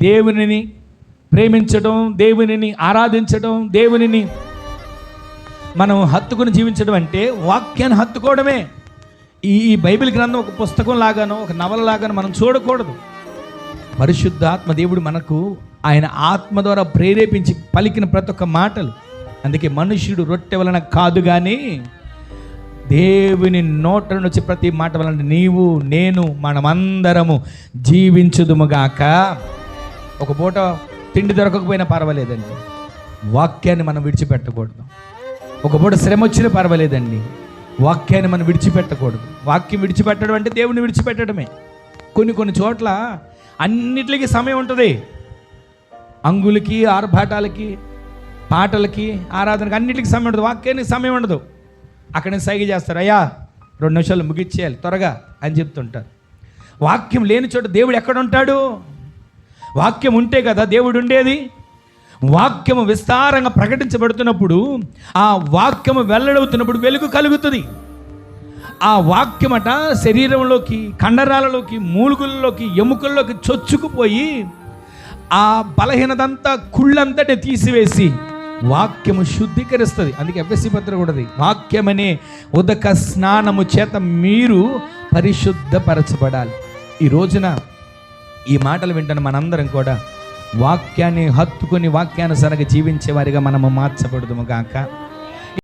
దేవునిని ప్రేమించడం, దేవునిని ఆరాధించడం, దేవునిని మనం హత్తుకుని జీవించడం అంటే వాక్యాన్ని హత్తుకోవడమే. ఈ బైబిల్ గ్రంథం ఒక పుస్తకం లాగానో ఒక నవల లాగానో మనం చూడకూడదు. పరిశుద్ధాత్మ దేవుడు మనకు ఆయన ఆత్మ ద్వారా ప్రేరేపించి పలికిన ప్రతి ఒక్క మాటలు. అందుకే మనుష్యుడు రొట్టె వలన కాదు కానీ దేవుని నోట నుంచి ప్రతి మాట వలన నీవు నేను మనమందరము జీవించుదుముగాక. ఒక పూట తిండి దొరకకపోయినా పర్వాలేదండి, వాక్యాన్ని మనం విడిచిపెట్టకూడదు. ఒక పూట శ్రమ వచ్చినా పర్వాలేదండి, వాక్యాన్ని మనం విడిచిపెట్టకూడదు. వాక్యం విడిచిపెట్టడం అంటే దేవుని విడిచిపెట్టడమే. కొన్ని చోట్ల అన్నిటికీ సమయం ఉంటుంది. అంగులకి, ఆర్భాటాలకి, పాటలకి, ఆరాధనకి అన్నిటికీ సమయం ఉండదు. వాక్యానికి సమయం ఉండదు. అక్కడ సైగ చేస్తారు, అయ్యా 2 నిమిషాలు ముగిచ్చేయాలి త్వరగా అని చెప్తుంటారు. వాక్యం లేని చోట దేవుడు ఎక్కడ ఉంటాడు? వాక్యం ఉంటే కదా దేవుడు ఉండేది. వాక్యము విస్తారంగా ప్రకటించబడుతున్నప్పుడు, ఆ వాక్యము వెల్లడవుతున్నప్పుడు వెలుగు కలుగుతుంది. ఆ వాక్యమట శరీరంలోకి, కండరాలలోకి, మూలుగుల్లోకి, ఎముకల్లోకి చొచ్చుకుపోయి ఆ బలహీనదంతా, కుళ్ళంతటి తీసివేసి వాక్యము శుద్ధీకరిస్తుంది. అందుకే ఎఫెసీ పత్రిక కూడా వాక్యమనే ఉదక స్నానము చేత మీరు పరిశుద్ధపరచబడాలి. ఈ రోజున ఈ మాటలు వింటున్న మనందరం కూడా వాక్యాన్ని హత్తుకొని వాక్యానుసారంగా జీవించే వారిగా మనము మార్చబడుదుము గాక.